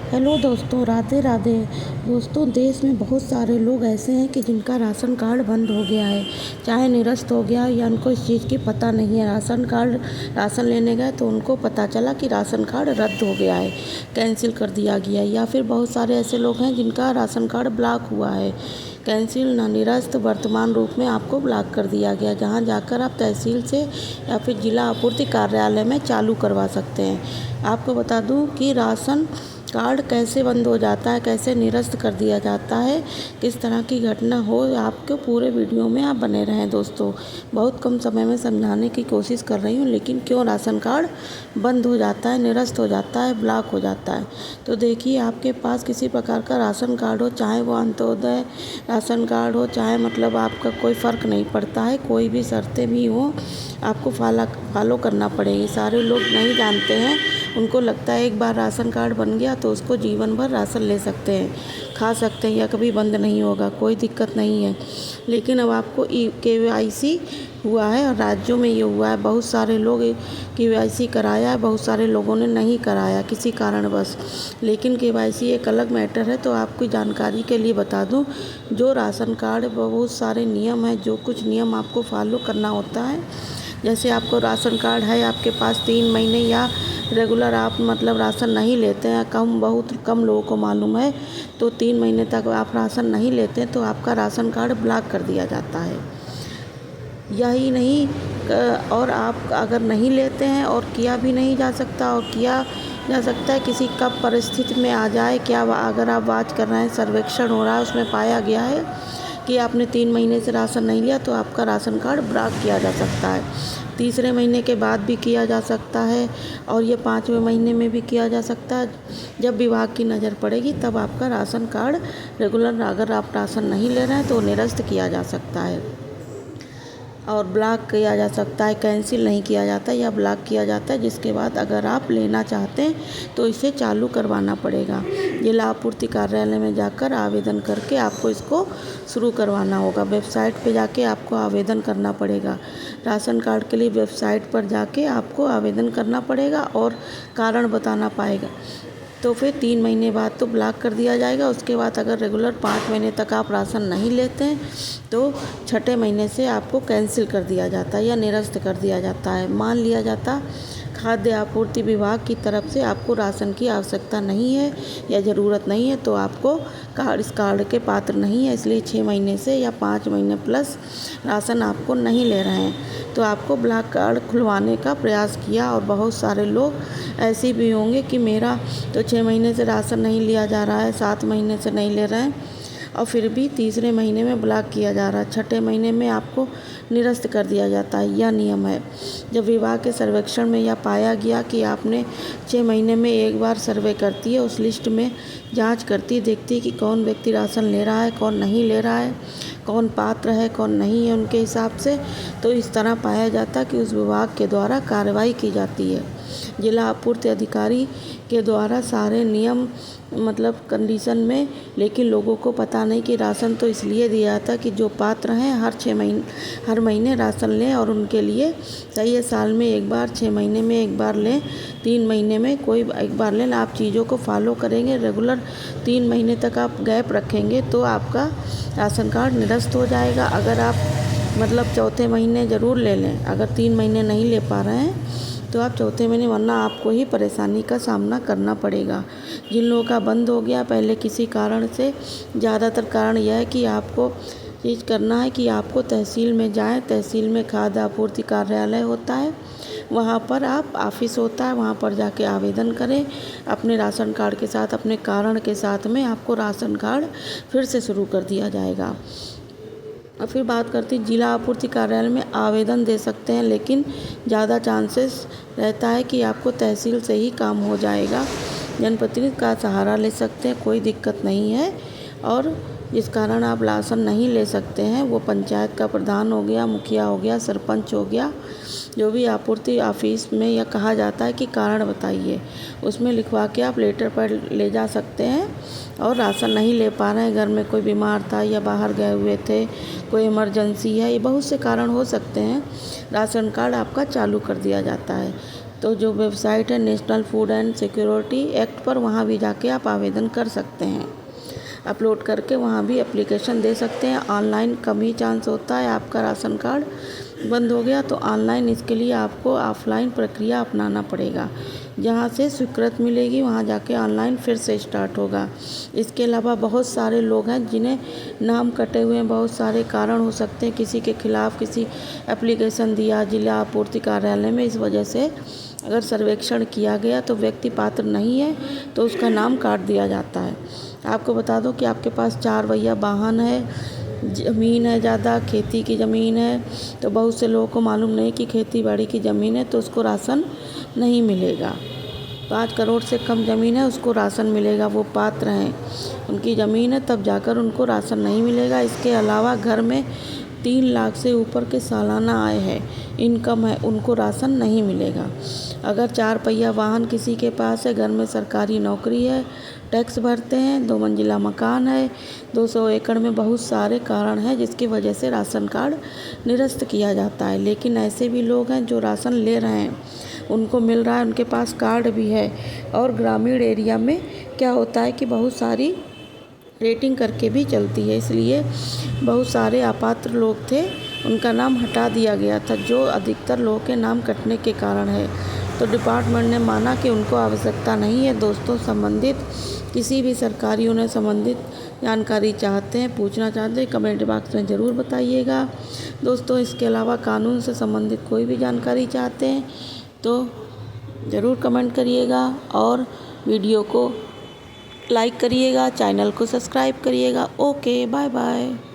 Hello दोस्तों, राधे राधे। दोस्तों, देश में बहुत सारे लोग ऐसे हैं कि जिनका राशन कार्ड बंद हो गया है, चाहे निरस्त हो गया या उनको इस चीज़ की पता नहीं है। राशन लेने गए तो उनको पता चला कि राशन कार्ड रद्द हो गया है, कैंसिल कर दिया गया है। या फिर बहुत सारे ऐसे लोग हैं जिनका राशन कार्ड ब्लॉक हुआ है, कैंसिल ना निरस्त वर्तमान रूप में आपको ब्लॉक कर दिया गया, जहां जाकर आप तहसील से या फिर जिला आपूर्ति कार्यालय में चालू करवा सकते हैं। आपको बता दूं कि राशन कार्ड कैसे बंद हो जाता है, कैसे निरस्त कर दिया जाता है, किस तरह की घटना हो, आपको पूरे वीडियो में आप बने रहें। दोस्तों, बहुत कम समय में समझाने की कोशिश कर रही हूँ, लेकिन क्यों राशन कार्ड बंद हो जाता है, निरस्त हो जाता है, ब्लॉक हो जाता है। तो देखिए, आपके पास किसी प्रकार का राशन कार्ड हो, चाहे वो अंत्योदय राशन कार्ड हो, चाहे मतलब आपका कोई फ़र्क नहीं पड़ता है, कोई भी शर्तें भी हो, आपको फॉलो करना पड़ेगी। सारे लोग नहीं जानते हैं, उनको लगता है एक बार राशन कार्ड बन गया तो उसको जीवन भर राशन ले सकते हैं, खा सकते हैं या कभी बंद नहीं होगा, कोई दिक्कत नहीं है। लेकिन अब आपको KYC हुआ है और राज्यों में ये हुआ है। बहुत सारे लोग KYC कराया है, बहुत सारे लोगों ने नहीं कराया किसी कारणवश। लेकिन KYC एक अलग मैटर है। तो आपकी जानकारी के लिए बता दूं, जो राशन कार्ड बहुत सारे नियम हैं, जो कुछ नियम आपको फॉलो करना होता है। जैसे आपको राशन कार्ड है, आपके पास 3 महीने या रेगुलर आप मतलब राशन नहीं लेते हैं, बहुत कम लोगों को मालूम है, तो 3 महीने तक आप राशन नहीं लेते हैं तो आपका राशन कार्ड ब्लॉक कर दिया जाता है। यही नहीं, और आप अगर नहीं लेते हैं और किया भी नहीं जा सकता, और किया जा सकता है किसी कब परिस्थिति में आ जाए, क्या अगर आप बात कर रहे हैं सर्वेक्षण हो रहा है, उसमें पाया गया है कि आपने 3 महीने से राशन नहीं लिया तो आपका राशन कार्ड ब्लॉक किया जा सकता है। तीसरे महीने के बाद भी किया जा सकता है, और ये 5वें महीने में भी किया जा सकता है। जब विभाग की नज़र पड़ेगी तब आपका राशन कार्ड रेगुलर, अगर आप राशन नहीं ले रहे हैं तो निरस्त किया जा सकता है और ब्लॉक किया जा सकता है। कैंसिल नहीं किया जाता या ब्लॉक किया जाता है, जिसके बाद अगर आप लेना चाहते हैं तो इसे चालू करवाना पड़ेगा। जिला आपूर्ति कार्यालय में जाकर आवेदन करके आपको इसको शुरू करवाना होगा। वेबसाइट पे जाके आपको आवेदन करना पड़ेगा। राशन कार्ड के लिए वेबसाइट पर जाके आपको आवेदन करना पड़ेगा और कारण बताना पाएगा। तो फिर 3 महीने बाद तो ब्लॉक कर दिया जाएगा। उसके बाद अगर रेगुलर 5 महीने तक आप राशन नहीं लेते हैं तो 6ठे महीने से आपको कैंसिल कर दिया जाता है या निरस्त कर दिया जाता है। मान लिया जाता खाद्य आपूर्ति विभाग की तरफ से आपको राशन की आवश्यकता नहीं है या ज़रूरत नहीं है, तो आपको इस कार्ड के पात्र नहीं है, इसलिए 6 महीने से या 5 महीने प्लस राशन आपको नहीं ले रहे हैं, तो आपको ब्लॉक कार्ड खुलवाने का प्रयास किया। और बहुत सारे लोग ऐसे भी होंगे कि मेरा तो 6 महीने से राशन नहीं लिया जा रहा है, 7 महीने से नहीं ले रहे हैं, और फिर भी तीसरे महीने में ब्लॉक किया जा रहा है, 6ठे महीने में आपको निरस्त कर दिया जाता है। यह नियम है। जब विभाग के सर्वेक्षण में यह पाया गया कि आपने 6 महीने में एक बार सर्वे करती है, उस लिस्ट में जांच करती, देखती कि कौन व्यक्ति राशन ले रहा है, कौन नहीं ले रहा है, कौन पात्र है, कौन नहीं है, उनके हिसाब से तो इस तरह पाया जाता कि उस विभाग के द्वारा कार्रवाई की जाती है। जिला आपूर्ति अधिकारी के द्वारा सारे नियम मतलब कंडीशन में, लेकिन लोगों को पता नहीं कि राशन तो इसलिए दिया जाता कि जो पात्र हैं हर महीने राशन लें, और उनके लिए सही है, साल में एक बार, 6 महीने में एक बार लें, 3 महीने में कोई एक बार लें। आप चीज़ों को फॉलो करेंगे, रेगुलर 3 महीने तक आप गैप रखेंगे तो आपका राशन कार्ड निरस्त हो जाएगा। अगर आप मतलब चौथे महीने ज़रूर ले लें, अगर 3 महीने नहीं ले पा रहे हैं तो आप चौथे महीने, वरना आपको ही परेशानी का सामना करना पड़ेगा। जिन लोगों का बंद हो गया पहले किसी कारण से, ज़्यादातर कारण यह है कि आपको चीज़ करना है कि आपको तहसील में जाएं। तहसील में खाद्य आपूर्ति कार्यालय होता है, वहाँ पर आप ऑफिस होता है, वहाँ पर जाके आवेदन करें अपने राशन कार्ड के साथ, अपने कारण के साथ में आपको राशन कार्ड फिर से शुरू कर दिया जाएगा। और फिर बात करते हैं जिला आपूर्ति कार्यालय में आवेदन दे सकते हैं, लेकिन ज़्यादा चांसेस रहता है कि आपको तहसील से ही काम हो जाएगा। जनप्रतिनिधि का सहारा ले सकते हैं, कोई दिक्कत नहीं है। और जिस कारण आप राशन नहीं ले सकते हैं वो पंचायत का प्रधान हो गया, मुखिया हो गया, सरपंच हो गया, जो भी आपूर्ति ऑफिस में यह कहा जाता है कि कारण बताइए, उसमें लिखवा के आप लेटर पर ले जा सकते हैं। और राशन नहीं ले पा रहे हैं, घर में कोई बीमार था या बाहर गए हुए थे, कोई इमरजेंसी है, ये बहुत से कारण हो सकते हैं, राशन कार्ड आपका चालू कर दिया जाता है। तो जो वेबसाइट है national food and security act पर, वहाँ भी जाके आप आवेदन कर सकते हैं। अपलोड करके वहाँ भी एप्लीकेशन दे सकते हैं। ऑनलाइन कम ही चांस होता है आपका राशन कार्ड बंद हो गया, तो ऑनलाइन इसके लिए आपको ऑफलाइन प्रक्रिया अपनाना पड़ेगा। जहाँ से स्वीकृति मिलेगी वहाँ जाके ऑनलाइन फिर से स्टार्ट होगा। इसके अलावा बहुत सारे लोग हैं जिन्हें नाम कटे हुए हैं, बहुत सारे कारण हो सकते हैं। किसी के खिलाफ़ किसी एप्लीकेशन दिया जिला आपूर्ति कार्यालय में, इस वजह से अगर सर्वेक्षण किया गया तो व्यक्ति पात्र नहीं है तो उसका नाम काट दिया जाता है। आपको बता दूं कि आपके पास 4 पहिया वाहन है, ज़मीन है, ज़्यादा खेती की ज़मीन है, तो बहुत से लोगों को मालूम नहीं कि खेती बाड़ी की ज़मीन है तो उसको राशन नहीं मिलेगा। 5 करोड़ से कम ज़मीन है उसको राशन मिलेगा, वो पात्र हैं, उनकी ज़मीन है तब जाकर उनको राशन नहीं मिलेगा। इसके अलावा घर में 3 लाख से ऊपर के सालाना आय है, इनकम है, उनको राशन नहीं मिलेगा। अगर 4 पहिया वाहन किसी के पास है, घर में सरकारी नौकरी है, टैक्स भरते हैं, 2 मंजिला मकान है, 200 एकड़ में, बहुत सारे कारण हैं जिसकी वजह से राशन कार्ड निरस्त किया जाता है। लेकिन ऐसे भी लोग हैं जो राशन ले रहे हैं, उनको मिल रहा है, उनके पास कार्ड भी है। और ग्रामीण एरिया में क्या होता है कि बहुत सारी रेटिंग करके भी चलती है, इसलिए बहुत सारे अपात्र लोग थे, उनका नाम हटा दिया गया था, जो अधिकतर लोगों के नाम कटने के कारण है। तो डिपार्टमेंट ने माना कि उनको आवश्यकता नहीं है। दोस्तों, संबंधित किसी भी सरकारी उन्हें संबंधित जानकारी चाहते हैं, पूछना चाहते हैं, कमेंट बॉक्स में ज़रूर बताइएगा। दोस्तों, इसके अलावा कानून से संबंधित कोई भी जानकारी चाहते हैं तो ज़रूर कमेंट करिएगा और वीडियो को लाइक करिएगा, चैनल को सब्सक्राइब करिएगा। Okay, bye bye.